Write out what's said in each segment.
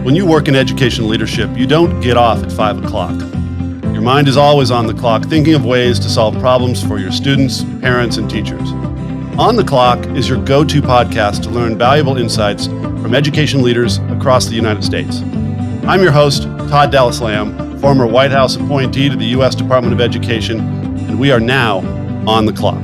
When you work in education leadership, you don't get off at 5 o'clock. Your mind is always on the clock, thinking of ways to solve problems for your students, parents, and teachers. On the Clock is your go-to podcast to learn valuable insights from education leaders across the United States. I'm your host, Todd Dallas Lamb, former White House appointee to the U.S. Department of Education, and we are now on the clock.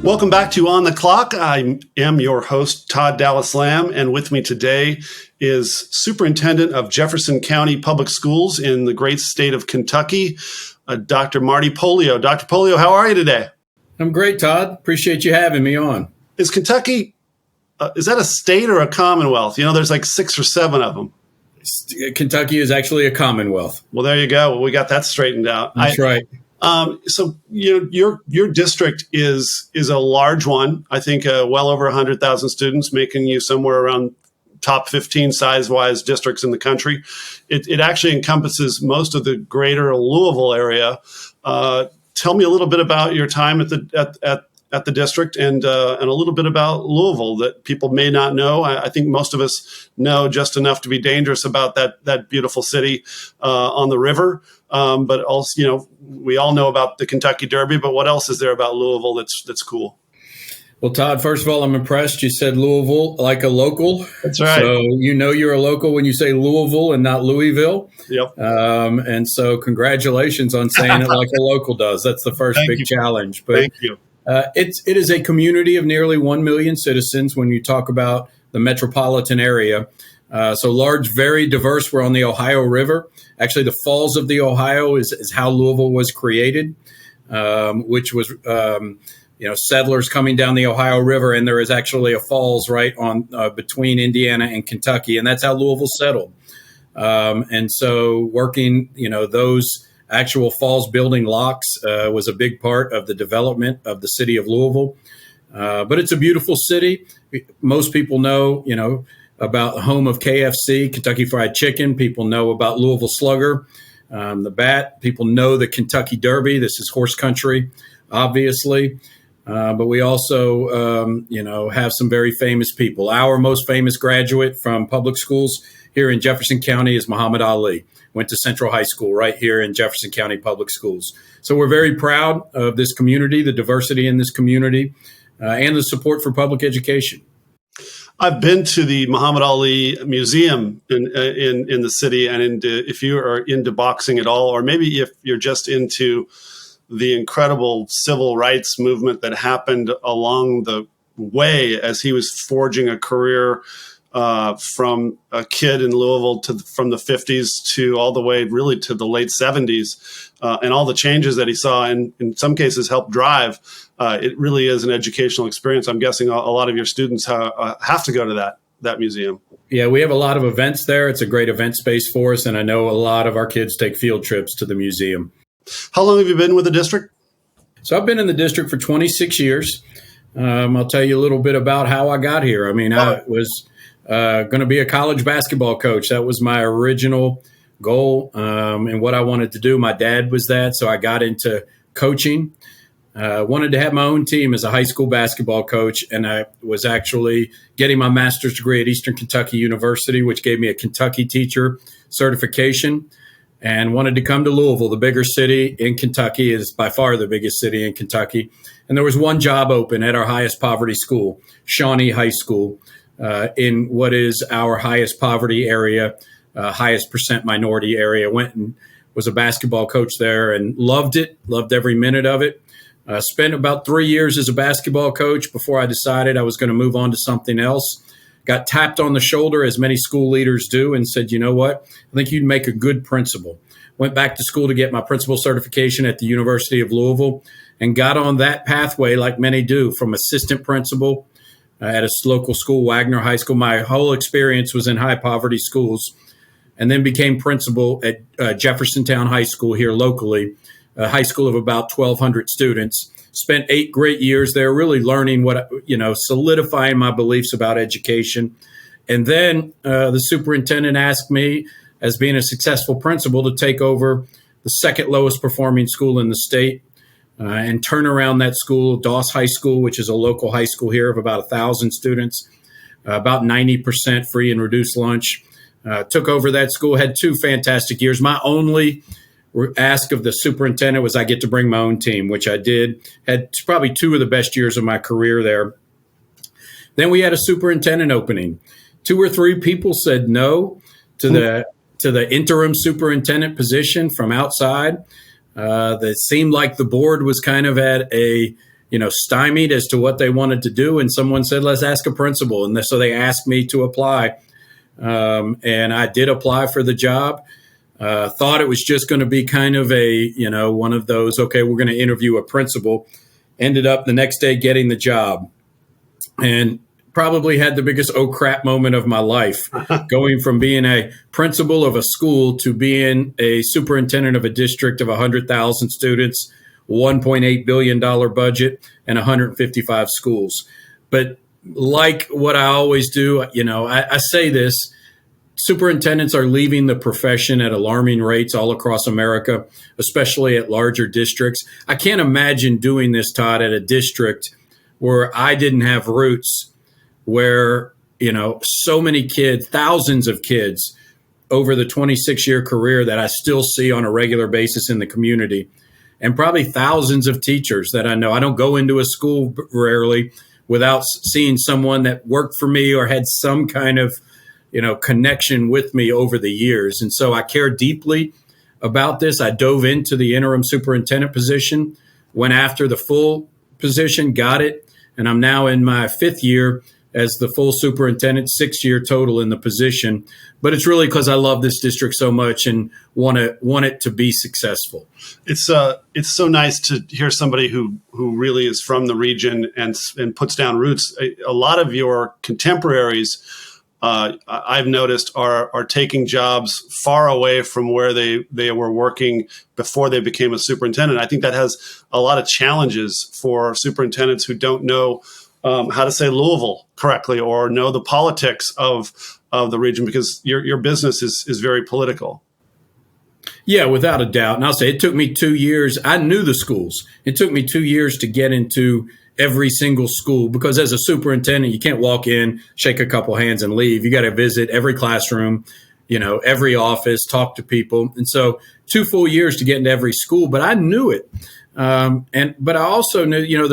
Welcome back to On the Clock. I am your host, Todd Dallas Lamb, and with me today is Superintendent of Jefferson County Public Schools in the great state of Kentucky, Dr. Marty Pollio. Dr. Pollio, how are you today? I'm great, Todd. Appreciate you having me on. Is Kentucky, is that a state or a commonwealth? You know, there's like 6 or 7 of them. Kentucky is actually a commonwealth. Well, there you go. Well, we got that straightened out. That's right. So your district is a large one. I think well over 100,000 students, making you somewhere around top 15 size-wise districts in the country. It actually encompasses most of the greater Louisville area. Tell me a little bit about your time at the district and a little bit about Louisville that people may not know. I think most of us know just enough to be dangerous about that beautiful city on the river. But also, we all know about the Kentucky Derby, but what else is there about Louisville that's cool? Well, Todd, first of all, I'm impressed. You said Louisville like a local. That's right. So you're a local when you say Louisville and not Louisville. Yep. And so congratulations on saying it like a local does. That's the first big challenge. But Thank you. It is a community of nearly 1 million citizens when you talk about the metropolitan area. So large, very diverse. We're on the Ohio River. Actually, the Falls of the Ohio is how Louisville was created, which was, settlers coming down the Ohio River. And there is actually a falls right on between Indiana and Kentucky. And that's how Louisville settled. And so working, those actual falls building locks was a big part of the development of the city of Louisville. But it's a beautiful city. Most people know, about the home of KFC, Kentucky Fried Chicken. People know about Louisville Slugger, the Bat. People know the Kentucky Derby. This is horse country, obviously. But we also, have some very famous people. Our most famous graduate from public schools here in Jefferson County is Muhammad Ali. Went to Central High School right here in Jefferson County Public Schools. So we're very proud of this community, the diversity in this community, and the support for public education. I've been to the Muhammad Ali Museum in the city, and if you are into boxing at all, or maybe if you're just into the incredible civil rights movement that happened along the way as he was forging a career from a kid in Louisville from the 50s to all the way really to the late 70s, and all the changes that he saw and in some cases helped drive. It really is an educational experience. I'm guessing a lot of your students have to go to that museum. Yeah, we have a lot of events there. It's a great event space for us, and I know a lot of our kids take field trips to the museum. How long have you been with the district? So I've been in the district for 26 years. I'll tell you a little bit about how I got here. I mean, I was going to be a college basketball coach. That was my original goal and what I wanted to do. My dad was that, so I got into coaching. Wanted to have my own team as a high school basketball coach, and I was actually getting my master's degree at Eastern Kentucky University, which gave me a Kentucky teacher certification, and wanted to come to Louisville, the bigger city in Kentucky. Is by far the biggest city in Kentucky. And there was one job open at our highest poverty school, Shawnee High School, in what is our highest poverty area, highest percent minority area. Went and was a basketball coach there and loved it, loved every minute of it. Spent about 3 years as a basketball coach before I decided I was going to move on to something else. Got tapped on the shoulder, as many school leaders do, and said, you know what, I think you'd make a good principal. Went back to school to get my principal certification at the University of Louisville and got on that pathway like many do, from assistant principal at a local school, Wagner High School. My whole experience was in high poverty schools, and then became principal at Jefferson High School here locally, a high school of about 1,200 students. Spent 8 great years there, really learning solidifying my beliefs about education. And then the superintendent asked me, as being a successful principal, to take over the second lowest performing school in the state and turn around that school, Doss High School, which is a local high school here of about 1,000 students, about 90% free and reduced lunch. Took over that school, had 2 fantastic years. My only ask of the superintendent was I get to bring my own team, which I did. Had probably 2 of the best years of my career there. Then we had a superintendent opening. 2 or 3 people said no to the interim superintendent position from outside. That seemed like the board was kind of at a stymied as to what they wanted to do, and someone said, "Let's ask a principal." And so they asked me to apply, and I did apply for the job. Thought it was just going to be kind of a one of those, okay, we're going to interview a principal. Ended up the next day getting the job, and probably had the biggest oh crap moment of my life, going from being a principal of a school to being a superintendent of a district of 100,000 students, $1.8 billion budget, and 155 schools. But like what I always do, I say this, superintendents are leaving the profession at alarming rates all across America, especially at larger districts. I can't imagine doing this, Todd, at a district where I didn't have roots, where, so many kids, thousands of kids over the 26-year career that I still see on a regular basis in the community, and probably thousands of teachers that I know. I don't go into a school rarely without seeing someone that worked for me or had some kind of, connection with me over the years. And so I care deeply about this. I dove into the interim superintendent position, went after the full position, got it, and I'm now in my 5th year as the full superintendent, 6-year total in the position. But it's really because I love this district so much and want it to be successful. It's so nice to hear somebody who really is from the region and puts down roots. A lot of your contemporaries, I've noticed, are taking jobs far away from where they were working before they became a superintendent. I think that has a lot of challenges for superintendents who don't know how to say Louisville correctly or know the politics of the region, because your business is very political. Yeah, without a doubt. And I'll say it took me 2 years. I knew the schools. It took me 2 years to get into every single school, because as a superintendent, you can't walk in, shake a couple hands and leave. You got to visit every classroom, every office, talk to people. And so 2 full years to get into every school, but I knew it. But I also knew,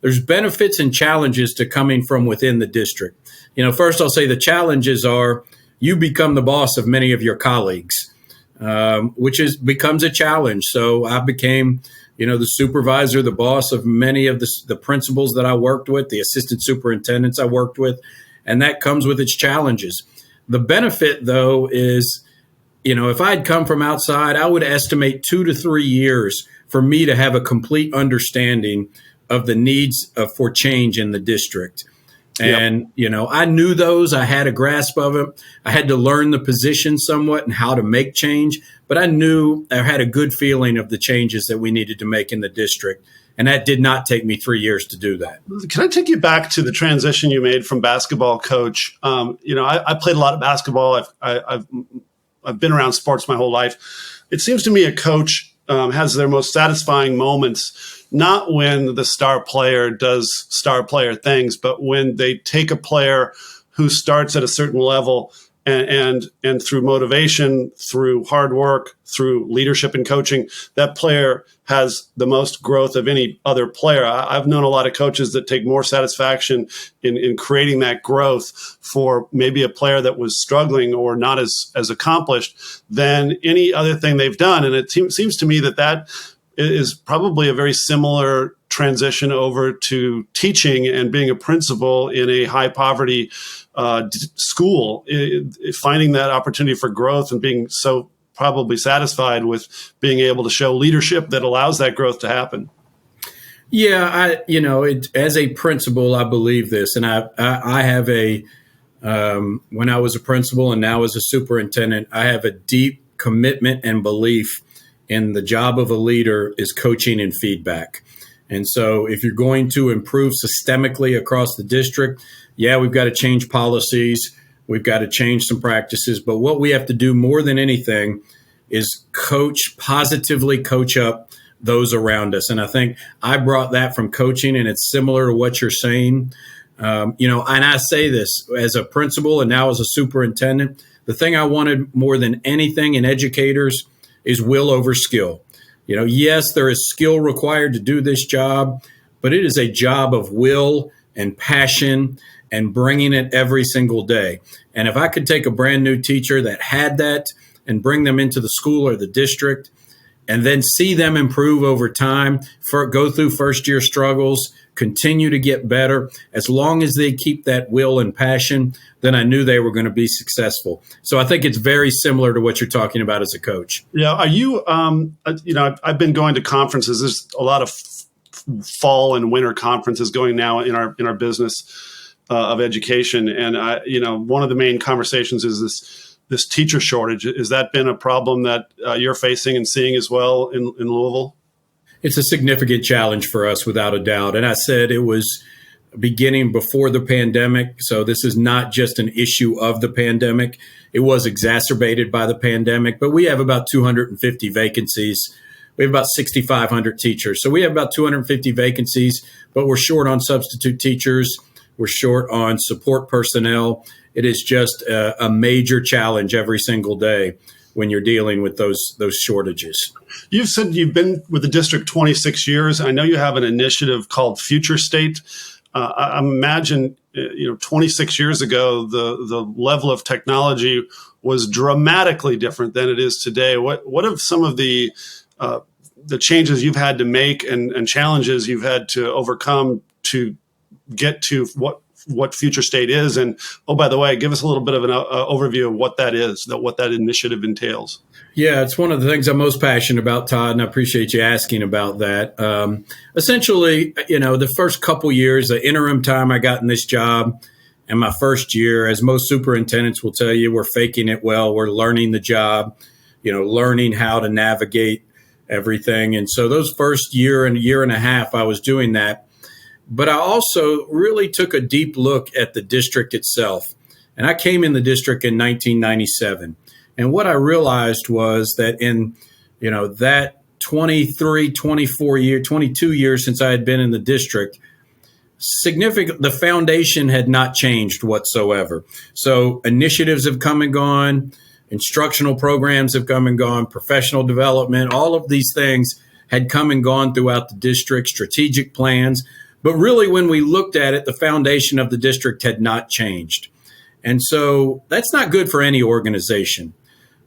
there's benefits and challenges to coming from within the district. First I'll say the challenges are you become the boss of many of your colleagues, which becomes a challenge. So I became, the supervisor, the boss of many of the principals that I worked with, the assistant superintendents I worked with, and that comes with its challenges. The benefit, though, is, if I'd come from outside, I would estimate 2 to 3 years for me to have a complete understanding of the needs for change in the district. And, I knew those. I had a grasp of it. I had to learn the position somewhat and how to make change. But I knew I had a good feeling of the changes that we needed to make in the district. And that did not take me 3 years to do that. Can I take you back to the transition you made from basketball coach? I played a lot of basketball. I've been around sports my whole life. It seems to me a coach has their most satisfying moments not when the star player does star player things, but when they take a player who starts at a certain level and through motivation, through hard work, through leadership and coaching, that player has the most growth of any other player. I've known a lot of coaches that take more satisfaction in creating that growth for maybe a player that was struggling or not as accomplished than any other thing they've done. And it seems to me that is probably a very similar transition over to teaching and being a principal in a high poverty school, finding that opportunity for growth and being so probably satisfied with being able to show leadership that allows that growth to happen. Yeah, as a principal, I believe this, and I have when I was a principal and now as a superintendent, I have a deep commitment and belief in the job of a leader is coaching and feedback. And so if you're going to improve systemically across the district, yeah, we've got to change policies. We've got to change some practices. But what we have to do more than anything is positively coach up those around us. And I think I brought that from coaching, and it's similar to what you're saying. And I say this as a principal and now as a superintendent, the thing I wanted more than anything in educators is will over skill. Yes, there is skill required to do this job, but it is a job of will and passion and bringing it every single day. And if I could take a brand new teacher that had that and bring them into the school or the district and then see them improve over time, go through first year struggles, continue to get better, as long as they keep that will and passion, then I knew they were going to be successful. So I think it's very similar to what you're talking about as a coach. Yeah. Are you, I've been going to conferences. There's a lot of fall and winter conferences going now in our business of education. And one of the main conversations is this teacher shortage. Has that been a problem that you're facing and seeing as well in Louisville? It's a significant challenge for us, without a doubt. And I said it was beginning before the pandemic. So this is not just an issue of the pandemic. It was exacerbated by the pandemic, but we have about 250 vacancies. We have about 6,500 teachers. So we have about 250 vacancies, but we're short on substitute teachers. We're short on support personnel. It is just a major challenge every single day when you're dealing with those shortages. You've said you've been with the district 26 years. I know you have an initiative called Future State. I imagine, 26 years ago, the level of technology was dramatically different than it is today. What have some of the changes you've had to make and challenges you've had to overcome to get to what Future State is? And, oh, by the way, give us a little bit of an overview of what that is, what that initiative entails. Yeah, it's one of the things I'm most passionate about, Todd, and I appreciate you asking about that. Essentially, the first couple years, the interim time I got in this job, and my first year, as most superintendents will tell you, we're faking it well. We're learning the job, learning how to navigate everything. And so those first year and a half, I was doing that. But I also really took a deep look at the district itself. And I came in the district in 1997. And what I realized was that in, that 23, 22 years since I had been in the district, the foundation had not changed whatsoever. So initiatives have come and gone, instructional programs have come and gone, professional development, all of these things had come and gone throughout the district, strategic plans. But really, when we looked at it, the foundation of the district had not changed. And so that's not good for any organization.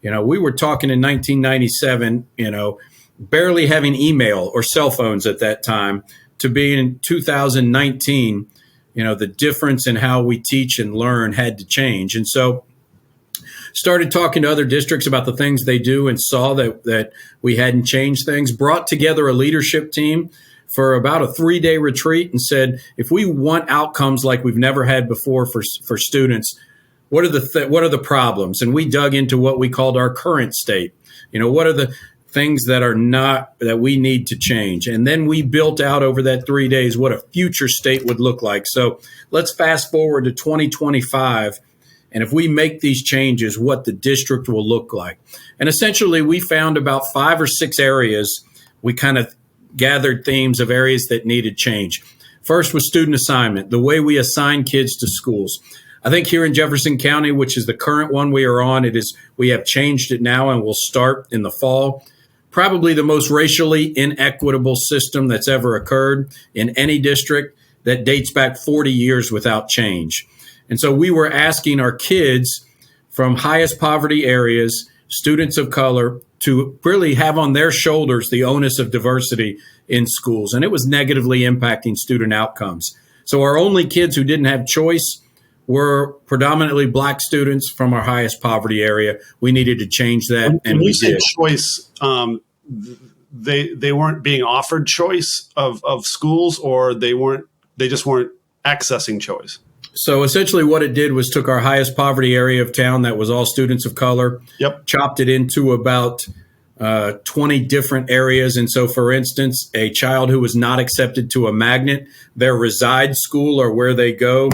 We were talking in 1997, barely having email or cell phones at that time, to being in 2019, the difference in how we teach and learn had to change. And so started talking to other districts about the things they do and saw that we hadn't changed things, brought together a leadership team for about a 3-day retreat and said, if we want outcomes like we've never had before for students, what are the problems? And we dug into what we called our current state. What are the things that we need to change? And then we built out over that 3 days what a future state would look like. So let's fast forward to 2025. And if we make these changes, what the district will look like. And essentially, we found about 5 or 6 areas. We kind of gathered themes of areas that needed change. First was student assignment, the way we assign kids to schools. I think here in Jefferson County, which is the current one we are on, we have changed it now and we'll start in the fall. Probably the most racially inequitable system that's ever occurred in any district that dates back 40 years without change. And so we were asking our kids from highest poverty areas, students of color, to really have on their shoulders the onus of diversity in schools. And it was negatively impacting student outcomes. So our only kids who didn't have choice were predominantly Black students from our highest poverty area. We needed to change that, and we did. Choice, they weren't being offered choice of schools, or they just weren't accessing choice. So essentially what it did was took our highest poverty area of town that was all students of color, chopped it into about 20 different areas. And so, for instance, a child who was not accepted to a magnet, their reside school or where they go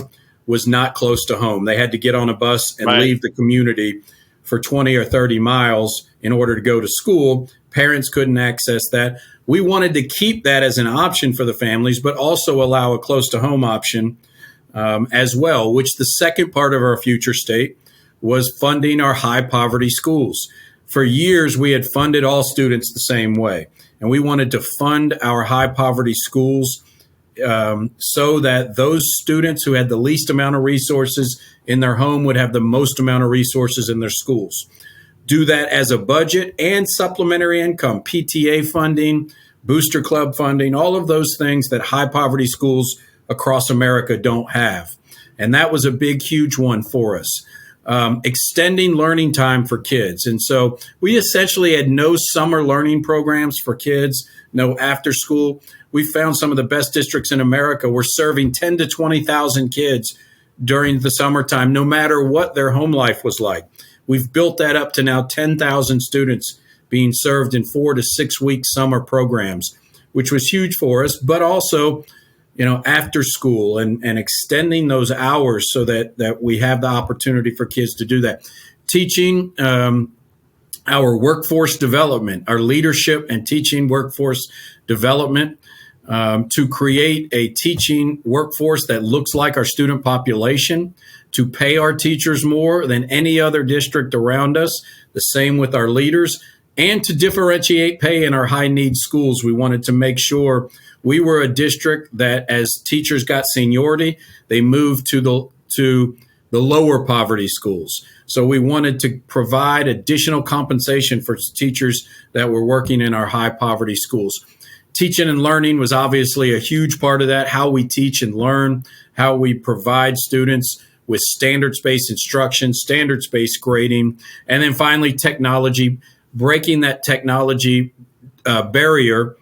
was not close to home. They had to get on a bus and leave the community for 20 or 30 miles in order to go to school. Parents couldn't access that. We wanted to keep that as an option for the families, but also allow a close to home option as well, which the second part of our future state was funding our high poverty schools. For years, we had funded all students the same way, and we wanted to fund our high poverty schools so that those students who had the least amount of resources in their home would have the most amount of resources in their schools. Do that as a budget and supplementary income, PTA funding, booster club funding, all of those things that high poverty schools across America don't have. And that was a big, huge one for us. Extending learning time for kids. And so we essentially had no summer learning programs for kids, no after school. We found some of the best districts in America were serving 10 to 20,000 kids during the summertime, no matter what their home life was like. We've built that up to now 10,000 students being served in 4 to 6 week summer programs, which was huge for us, but also, after school and extending those hours so that we have the opportunity for kids to do that. Teaching our workforce development, our leadership and teaching workforce development to create a teaching workforce that looks like our student population, to pay our teachers more than any other district around us, the same with our leaders, and to differentiate pay in our high needs schools. We wanted to make sure we were a district that as teachers got seniority, they moved to the lower poverty schools. So we wanted to provide additional compensation for teachers that were working in our high poverty schools. Teaching and learning was obviously a huge part of that, how we teach and learn, how we provide students with standards-based instruction, standards-based grading, and then finally technology, breaking that technology barrier,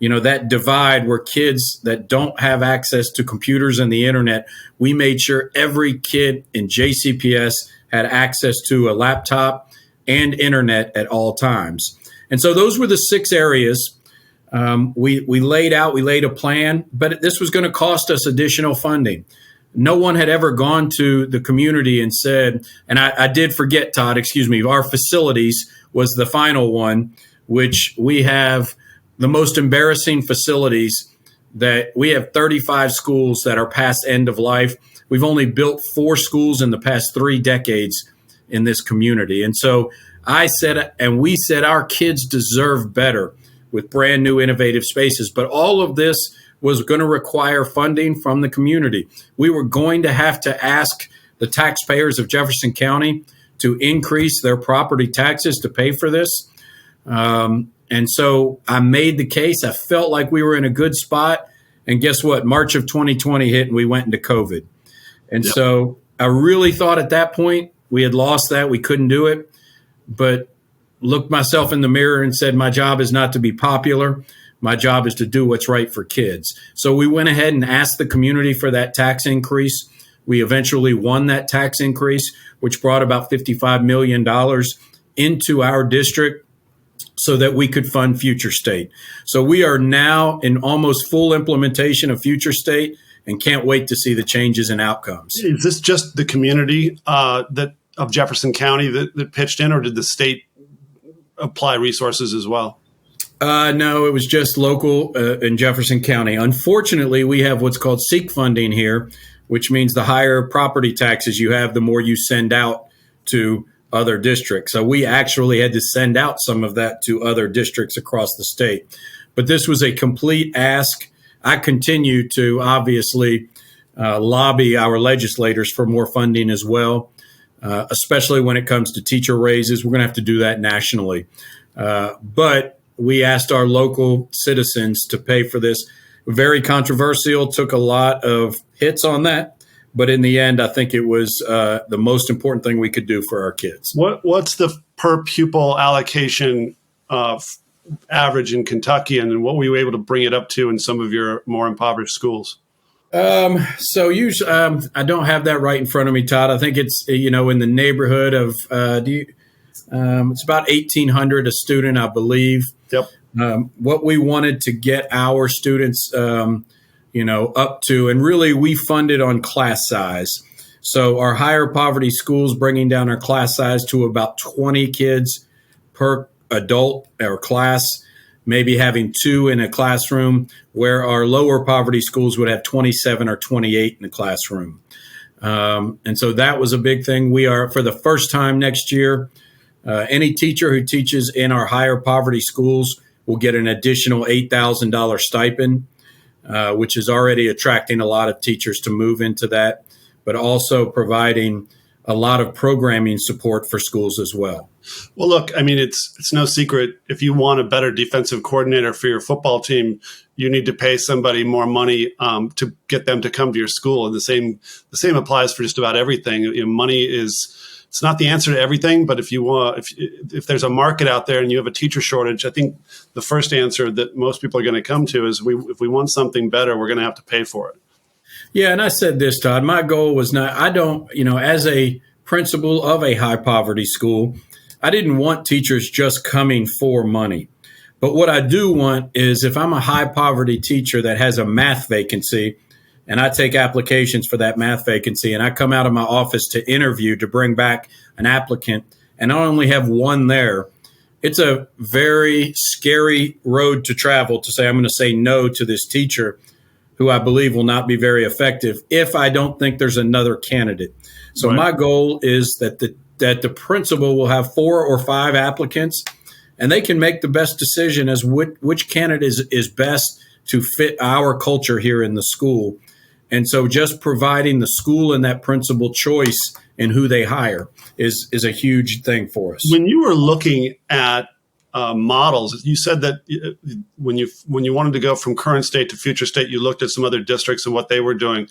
that divide where kids that don't have access to computers and the internet, we made sure every kid in JCPS had access to a laptop and internet at all times. And so those were the 6 areas we laid a plan, but this was going to cost us additional funding. No one had ever gone to the community and said, and I did forget, Todd, excuse me, our facilities was the final one, which we have the most embarrassing facilities that we have 35 schools that are past end of life. We've only built 4 schools in the past 3 decades in this community. And so we said our kids deserve better with brand new innovative spaces. But all of this was going to require funding from the community. We were going to have to ask the taxpayers of Jefferson County to increase their property taxes to pay for this. And so I made the case. I felt like we were in a good spot. And guess what? March of 2020 hit and we went into COVID. And so I really thought at that point we had lost that. We couldn't do it. But looked myself in the mirror and said, my job is not to be popular. My job is to do what's right for kids. So we went ahead and asked the community for that tax increase. We eventually won that tax increase, which brought about $55 million into our district so that we could fund Future State. So we are now in almost full implementation of Future State and can't wait to see the changes and outcomes. Is this just the community of Jefferson County that pitched in, or did the state apply resources as well? No, it was just local in Jefferson County. Unfortunately, we have what's called SEEK funding here, which means the higher property taxes you have, the more you send out to other districts. So we actually had to send out some of that to other districts across the state. But this was a complete ask. I continue to obviously lobby our legislators for more funding as well, especially when it comes to teacher raises. We're going to have to do that nationally. But we asked our local citizens to pay for this. Very controversial, took a lot of hits on that. But in the end, I think it was the most important thing we could do for our kids. What's the per pupil allocation average in Kentucky, and what were you able to bring it up to in some of your more impoverished schools? So usually, I don't have that right in front of me, Todd. I think it's, in the neighborhood of, it's about 1,800 a student, I believe. Yep. What we wanted to get our students, up to, and really we funded on class size. So our higher poverty schools bringing down our class size to about 20 kids per adult or class. maybe having 2 in a classroom, where our lower poverty schools would have 27 or 28 in the classroom. And so that was a big thing. We are, for the first time next year, any teacher who teaches in our higher poverty schools will get an additional $8,000 stipend, which is already attracting a lot of teachers to move into that, but also providing a lot of programming support for schools as well. Well, look, I mean, it's no secret. If you want a better defensive coordinator for your football team, you need to pay somebody more money to get them to come to your school. And the same applies for just about everything. You know, money it's not the answer to everything, but if there's a market out there and you have a teacher shortage, I think the first answer that most people are going to come to is if we want something better, we're going to have to pay for it. Yeah, and I said this, Todd, my goal was not, as a principal of a high poverty school, I didn't want teachers just coming for money. But what I do want is, if I'm a high poverty teacher that has a math vacancy and I take applications for that math vacancy and I come out of my office to interview to bring back an applicant and I only have one there, it's a very scary road to travel to say I'm going to say no to this teacher who I believe will not be very effective if I don't think there's another candidate. So Right. My goal is that the principal will have 4 or 5 applicants, and they can make the best decision as which candidate is best to fit our culture here in the school. And so just providing the school and that principal choice in who they hire is a huge thing for us. When you were looking at models, you said that when you wanted to go from current state to future state, you looked at some other districts and what they were doing.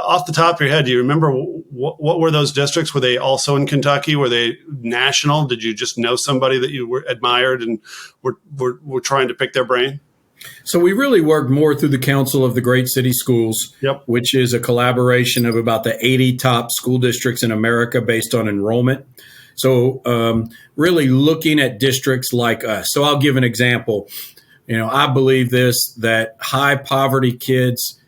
Off the top of your head, do you remember what were those districts? Were they also in Kentucky? Were they national? Did you just know somebody that you admired and were trying to pick their brain? So we really worked more through the Council of the Great City Schools, Yep. which is a collaboration of about the 80 top school districts in America based on enrollment. So really looking at districts like us. So I'll give an example. I believe that high poverty kids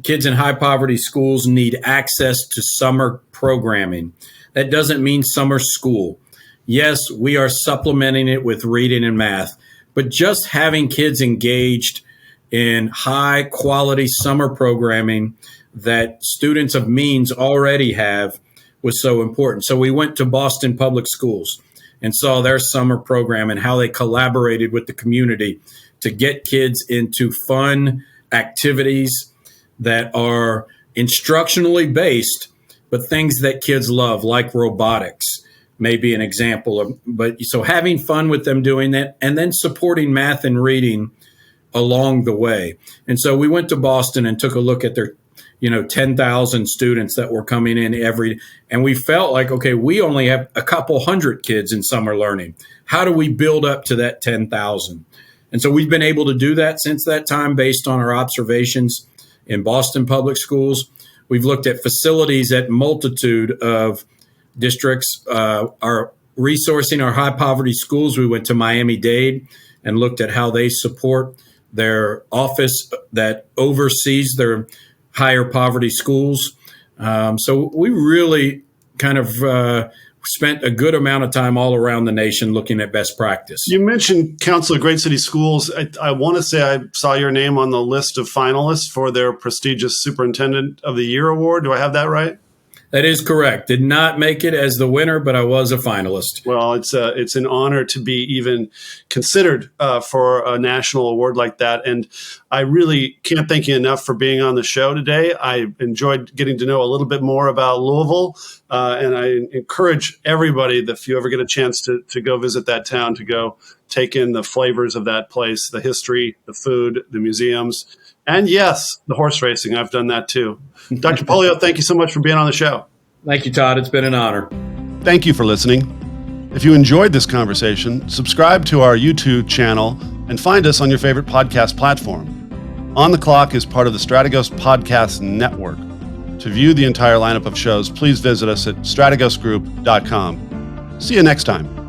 in high poverty schools need access to summer programming. That doesn't mean summer school. Yes, we are supplementing it with reading and math, but just having kids engaged in high quality summer programming that students of means already have was so important. So we went to Boston Public Schools and saw their summer program and how they collaborated with the community to get kids into fun activities that are instructionally based, but things that kids love, like robotics may be an example of. But so having fun with them doing that, and then supporting math and reading along the way. And so we went to Boston and took a look at their 10,000 students that were coming in and we felt like, okay, we only have a couple hundred kids in summer learning. How do we build up to that 10,000? And so we've been able to do that since that time based on our observations in Boston Public Schools. We've looked at facilities at multitude of districts, are resourcing our high poverty schools. We went to Miami-Dade and looked at how they support their office that oversees their higher poverty schools. So we really kind of spent a good amount of time all around the nation looking at best practice. You mentioned Council of Great City Schools. I want to say I saw your name on the list of finalists for their prestigious Superintendent of the Year award. Do I have that right? That is correct. Did not make it as the winner, but I was a finalist. Well, it's an honor to be even considered for a national award like that. And I really can't thank you enough for being on the show today. I enjoyed getting to know a little bit more about Louisville. And I encourage everybody that if you ever get a chance to go visit that town, to go take in the flavors of that place, the history, the food, the museums, and yes, the horse racing. I've done that too. Dr. Pollio, thank you so much for being on the show. Thank you, Todd. It's been an honor. Thank you for listening. If you enjoyed this conversation, subscribe to our YouTube channel and find us on your favorite podcast platform. On the Clock is part of the Strategos Podcast Network. To view the entire lineup of shows, please visit us at strategosgroup.com. See you next time.